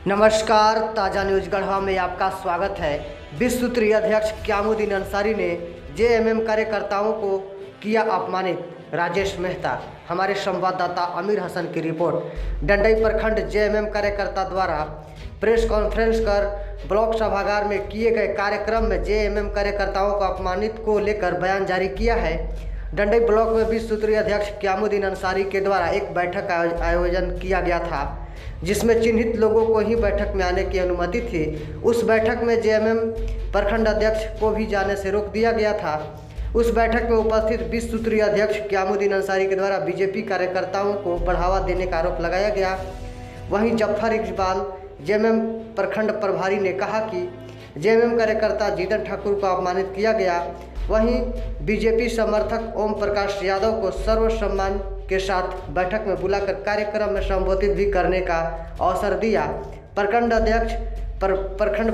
नमस्कार, ताज़ा न्यूज गढ़वा में आपका स्वागत है। विश्व सूत्रीय अध्यक्ष क्यामुद्दीन अंसारी ने जेएमएम कार्यकर्ताओं को किया अपमानित। राजेश मेहता। हमारे संवाददाता अमीर हसन की रिपोर्ट। डंडई प्रखंड जेएमएम कार्यकर्ता द्वारा प्रेस कॉन्फ्रेंस कर ब्लॉक सभागार में किए गए कार्यक्रम में जेएमएम कार्यकर्ताओं को अपमानित को लेकर बयान जारी किया है। डंडई ब्लॉक में विश्व सूत्रीय अध्यक्ष क्यामुद्दीन अंसारी के द्वारा एक बैठक का आयोजन किया गया था, जिसमें चिन्हित लोगों को ही बैठक में आने की अनुमति थी। उस बैठक में जेएमएम प्रखंड अध्यक्ष को भी जाने से रोक दिया गया था। उस बैठक में उपस्थित विश्व सूत्रीय अध्यक्ष क्यामुद्दीन अंसारी के द्वारा बीजेपी कार्यकर्ताओं को बढ़ावा देने का आरोप लगाया गया। वहीं जफर इकबाल जेएमएम प्रखंड प्रभारी ने कहा कि जेएमएम कार्यकर्ता जीतन ठाकुर को अपमानित किया गया। वहीं बीजेपी समर्थक ओम प्रकाश यादव को सर्वसम्मान के साथ बैठक में बुलाकर कार्यक्रम में संबोधित भी करने का अवसर दिया। प्रखंड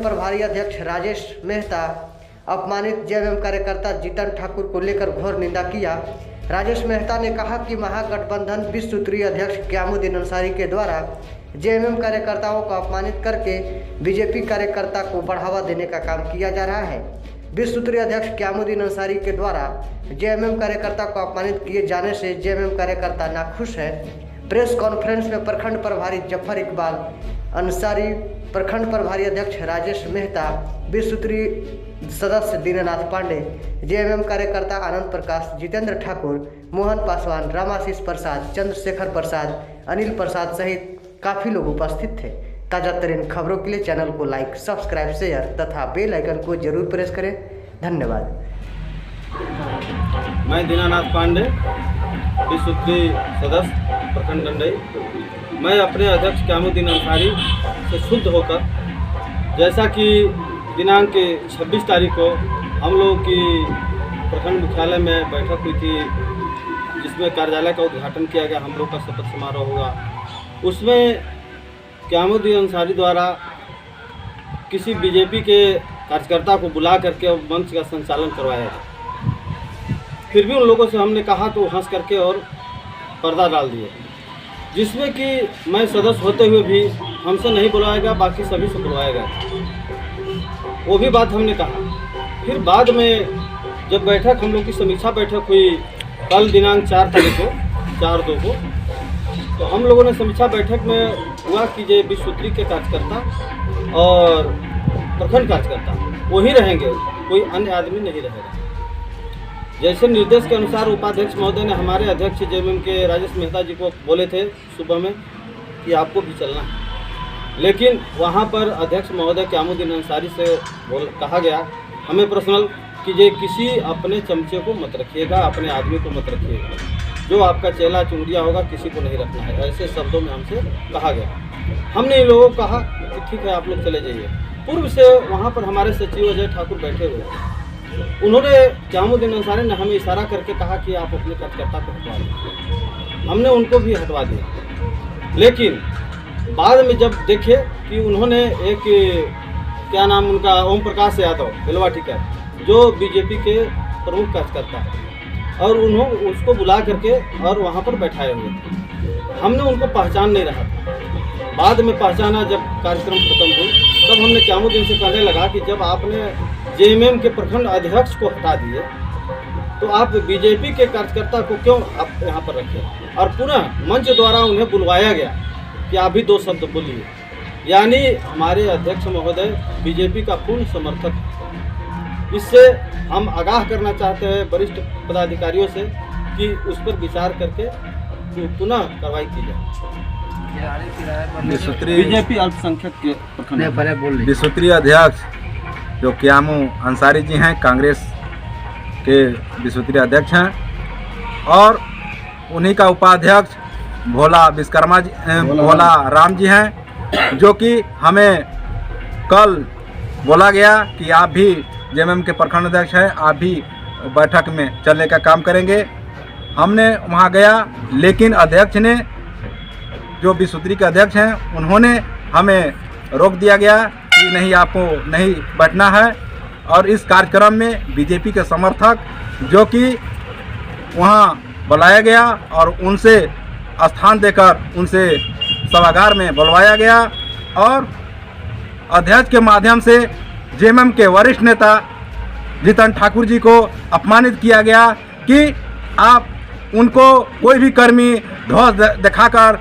प्रभारी अध्यक्ष राजेश मेहता अपमानित जेएमएम कार्यकर्ता जीतन ठाकुर को लेकर घोर निंदा किया। राजेश मेहता ने कहा कि महागठबंधन विश्व सूत्रीय अध्यक्ष क्यामुद्दीन अंसारी के द्वारा जेएमएम कार्यकर्ताओं को अपमानित करके बीजेपी कार्यकर्ता को बढ़ावा देने का काम किया जा रहा है। विश्व सूत्रीय अध्यक्ष क्यामुद्दीन अंसारी के द्वारा जेएमएम कार्यकर्ता को अपमानित किए जाने से जेएमएम कार्यकर्ता नाखुश है। प्रेस कॉन्फ्रेंस में प्रखंड प्रभारी जफर इकबाल अंसारी, प्रखंड प्रभारी अध्यक्ष राजेश मेहता, विश्व सूत्रीय सदस्य दीननाथ पांडे, जेएमएम कार्यकर्ता आनंद प्रकाश, जितेंद्र ठाकुर, मोहन पासवान, रामाशीष प्रसाद, चंद्रशेखर प्रसाद, अनिल प्रसाद सहित काफ़ी लोग उपस्थित थे। ताज़ा तरीन खबरों के लिए चैनल को लाइक, सब्सक्राइब, शेयर तथा बेल आइकन को जरूर प्रेस करें। धन्यवाद। मैं दीनानाथ पांडे, विश्व सूत्रीय सदस्य प्रखंड डंडई। मैं अपने अध्यक्ष क्यामुद्दीन अंसारी से शुद्ध होकर, जैसा कि दिनांक 26 तारीख को हम लोगों की प्रखंड मुख्यालय में बैठक हुई थी, जिसमें कार्यालय का उद्घाटन किया गया, हम लोग का शपथ समारोह हुआ। उसमें क्यामुद्दीन अंसारी द्वारा किसी बीजेपी के कार्यकर्ता को बुला करके मंच का संचालन करवाया गया। फिर भी उन लोगों से हमने कहा तो हंस करके और पर्दा डाल दिए, जिसमें कि मैं सदस्य होते हुए भी हमसे नहीं बुलाया गया, बाकी सभी से बुलवाया गया। वो भी बात हमने कहा। फिर बाद में जब बैठक, हम लोग की समीक्षा बैठक हुई कल दिनांक 4 तारीख को, 4/2 को, तो हम लोगों ने समीक्षा बैठक में हुआ कि ये विश्व सूत्रीय के कार्यकर्ता और प्रखंड कार्यकर्ता वही रहेंगे, कोई अन्य आदमी नहीं रहेगा। जैसे निर्देश के अनुसार उपाध्यक्ष महोदय ने हमारे अध्यक्ष जेएमएम के राजेश मेहता जी को बोले थे सुबह में कि आपको भी चलना है, लेकिन वहाँ पर अध्यक्ष महोदय क्यामुद्दीन अंसारी से कहा गया हमें पर्सनल कि ये किसी अपने चमचे को मत रखिएगा, अपने आदमी को मत रखिएगा, जो आपका चेला चुनरिया होगा किसी को नहीं रखना है, ऐसे शब्दों में हमसे कहा गया। हमने इन लोगों को कहा कि ठीक है, आप लोग चले जाइए। पूर्व से वहाँ पर हमारे सचिव अजय ठाकुर बैठे हुए हैं। उन्होंने क्यामुद्दीन अंसारी ने हमें इशारा करके कहा कि आप अपने कार्यकर्ता को हटवा दीजिए। हमने उनको भी हटवा दिया, लेकिन बाद में जब देखे कि उन्होंने एक, क्या नाम उनका, ओम प्रकाश यादव बेलवाटी का, जो बीजेपी के प्रमुख कार्यकर्ता है, और उन्होंने उसको बुला करके और वहाँ पर बैठाए हुए थे। हमने उनको पहचान नहीं रहा था। बाद में पहचाना जब कार्यक्रम खत्म हुई, तब हमने क्यामुद्दीन से कहने लगा कि जब आपने जेएमएम के प्रखंड अध्यक्ष को हटा दिए, तो आप बीजेपी के कार्यकर्ता को क्यों आप यहाँ पर रखे? और पुनः मंच द्वारा उन्हें बुलवाया गया कि आप भी 2 शब्द बोलिए। यानी हमारे अध्यक्ष महोदय बीजेपी का पूर्ण समर्थक है। इससे हम आगाह करना चाहते हैं वरिष्ठ पदाधिकारियों से कि उस पर विचार करके पुनः कार्रवाई की जाए। बीजेपी अल्पसंख्यक के विश्व सूत्रीय अध्यक्ष जो क्यामू अंसारी जी हैं, कांग्रेस के विश्व सूत्रीय अध्यक्ष हैं, और उन्हीं का उपाध्यक्ष भोला विश्वकर्मा जी, भोला राम जी हैं, जो कि हमें कल बोला गया कि आप भी जेएमएम के प्रखंड अध्यक्ष हैं, आप भी बैठक में चलने का काम करेंगे। हमने वहाँ गया, लेकिन अध्यक्ष ने, जो विश्व सूत्रीय के अध्यक्ष हैं, उन्होंने हमें रोक दिया गया कि नहीं, आपको नहीं बैठना है। और इस कार्यक्रम में बीजेपी के समर्थक, जो कि वहाँ बुलाया गया और उनसे स्थान देकर उनसे सभागार में बुलवाया गया, और अध्यक्ष के माध्यम से जेएमएम के वरिष्ठ नेता जीतन ठाकुर जी को अपमानित किया गया कि आप उनको कोई भी कर्मी ध्वज दिखाकर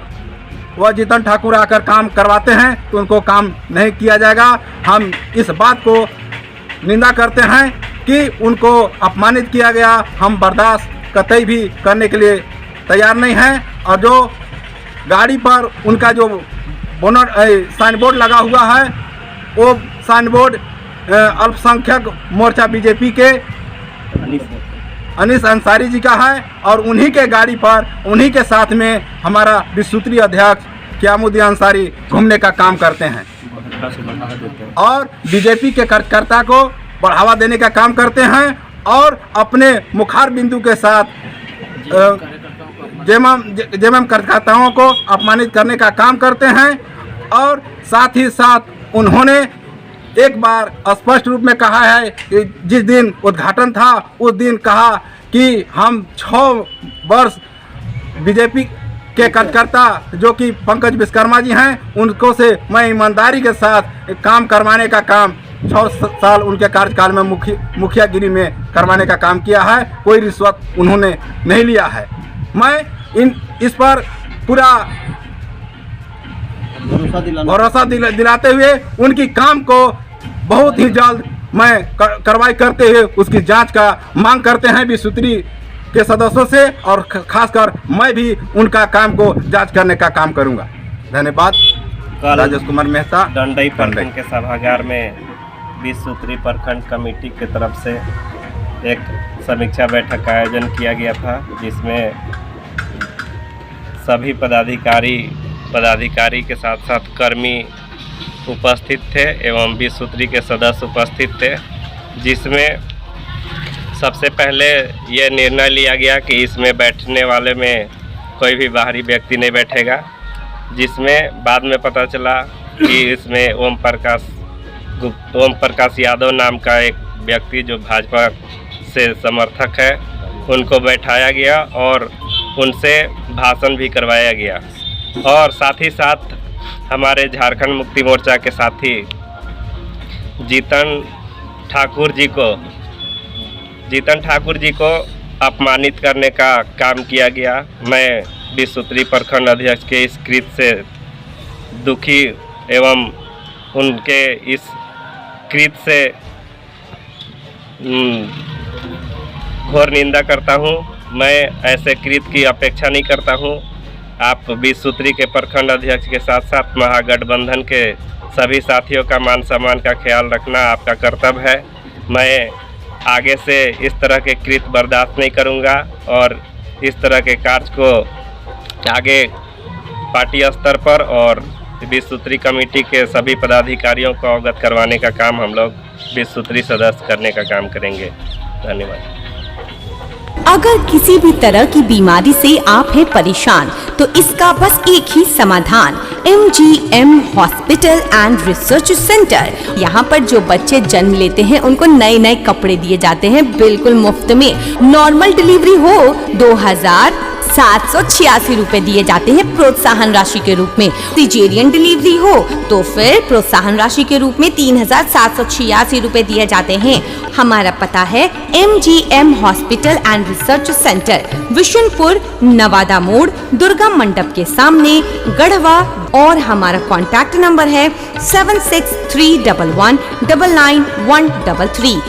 वह जीतन ठाकुर आकर काम करवाते हैं तो उनको काम नहीं किया जाएगा। हम इस बात को निंदा करते हैं कि उनको अपमानित किया गया। हम बर्दाश्त कतई भी करने के लिए तैयार नहीं हैं। और जो गाड़ी पर उनका जो साइन बोर्ड लगा हुआ है वो साइन बोर्ड अल्पसंख्यक मोर्चा बीजेपी के अनीस अंसारी जी का है और उन्हीं के गाड़ी पर उन्हीं के साथ में हमारा विश्वसूत्री अध्यक्ष क़यामुद्दीन अंसारी घूमने का काम करते हैं और बीजेपी के कार्यकर्ता को बढ़ावा देने का काम करते हैं और अपने मुखार बिंदु के साथ जेएमएम कार्यकर्ताओं को अपमानित करने का काम करते हैं। और साथ ही साथ उन्होंने एक बार स्पष्ट रूप में कहा है कि जिस दिन उद्घाटन था उस दिन कहा कि हम 6 वर्ष बीजेपी के कार्यकर्ता जो कि पंकज विश्वकर्मा जी हैं उनको से मैं ईमानदारी के साथ काम करवाने का काम 6 साल उनके कार्यकाल में मुखियागिरी में करवाने का काम किया है। कोई रिश्वत उन्होंने नहीं लिया है। मैं इस पर पूरा भरोसा दिलाते हुए उनकी काम को बहुत ही जल्द मैं कार्रवाई करते हुए उसकी जांच का मांग करते हैं विश्वसूत्री के सदस्यों से और खासकर मैं भी उनका काम को जांच करने का काम करूंगा। धन्यवाद। राजेश कुमार मेहता, डंडई प्रखंड के सभागार में विश्वसूत्री प्रखंड कमेटी की तरफ से एक समीक्षा बैठक का आयोजन किया गया था जिसमें सभी पदाधिकारी के साथ साथ कर्मी उपस्थित थे एवं विश्वसूत्री के सदस्य उपस्थित थे, जिसमें सबसे पहले यह निर्णय लिया गया कि इसमें बैठने वाले में कोई भी बाहरी व्यक्ति नहीं बैठेगा, जिसमें बाद में पता चला कि इसमें ओम प्रकाश यादव नाम का एक व्यक्ति जो भाजपा से समर्थक है उनको बैठाया गया और उनसे भाषण भी करवाया गया। और साथ ही साथ हमारे झारखंड मुक्ति मोर्चा के साथी जीतन ठाकुर जी को अपमानित करने का काम किया गया। मैं विश्वसूत्री प्रखंड अध्यक्ष के इस कृत्य से दुखी एवं उनके इस कृत्य से घोर निंदा करता हूं। मैं ऐसे कृत्य की अपेक्षा नहीं करता हूं। आप विश्वसूत्री के प्रखंड अध्यक्ष के साथ साथ महागठबंधन के सभी साथियों का मान सम्मान का ख्याल रखना आपका कर्तव्य है। मैं आगे से इस तरह के कृत्य बर्दाश्त नहीं करूंगा और इस तरह के कार्य को आगे पार्टी स्तर पर और विश्वसूत्री कमेटी के सभी पदाधिकारियों को अवगत करवाने का काम हम लोग विश्वसूत्री सदस्य करने का काम करेंगे। धन्यवाद। अगर किसी भी तरह की बीमारी से आप हैं परेशान तो इसका बस एक ही समाधान MGM hospital and research centre. यहाँ पर जो बच्चे जन्म लेते हैं उनको नए नए कपड़े दिए जाते हैं बिल्कुल मुफ्त में। नॉर्मल डिलीवरी हो 2786 रुपए दिए जाते हैं प्रोत्साहन राशि के रूप में। सिजेरियन डिलीवरी हो तो फिर प्रोत्साहन राशि के रूप में 3786 रुपए दिए जाते हैं। हमारा पता है MGM hospital and research centre, Vishanpur, Nawada मोड़, दुर्गा मंडप के सामने, गढ़वा। और हमारा कॉन्टैक्ट नंबर है 7631199133।